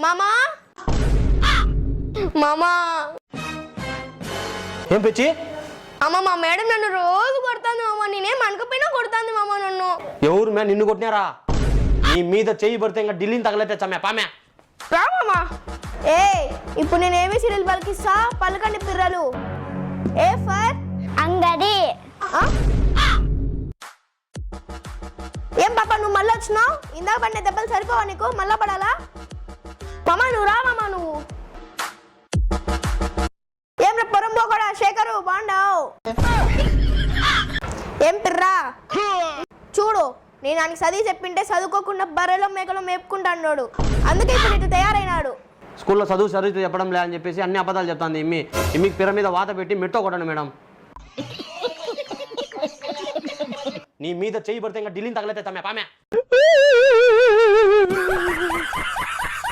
మామా మామా ఏం పిచ్చి? అమ్మ మా మేడం నన్ను రోజు కొడుతుంది మామ. నేనేం అనకపోయినా కొడుతుంది మామ నన్ను. ఎవరు మే నిన్ను కొట్టినారా? నీ మీద చెయ్యి పడితే ఇంకా ఢిల్లీని తగలైతే చమ్మే పామే. రామా ఏ ఇప్పుడు నేను ఏమి సీరియల్ పలికిస్తా, పలకండి పిర్రలు. ఏ ఫర్ అంగడి. ఏం పాప నువ్వు మళ్ళీ వచ్చినావు? ఇందాక పడిన దెబ్బలు సరిపోవా నీకు? మళ్ళా పడాలా? మామ నువ్వు రా మామ. నువ్వు ఏం రా పొరంబో కూడా శేఖరు బాగుండావు? ఏం పిర్రా చూడు, నేను ఆయనకి చదివి చెప్పింటే చదువుకోకుండా బర్రెలో మేకలో మేపుకుంటా అన్నాడు. అందుకే ఇప్పుడు ఇటు తయారైనాడు. స్కూల్లో చదువు చెప్పడం లే అని చెప్పేసి అన్ని అబద్ధాలు చెప్తాంది ఇమ్మికి పిర మీద వాత పెట్టి మెట్టో కొట్టండి మేడం. నీ మీద చెయ్యి పడితే ఇంకా ఢిల్లీని తగలైతే చమ్మే పామే.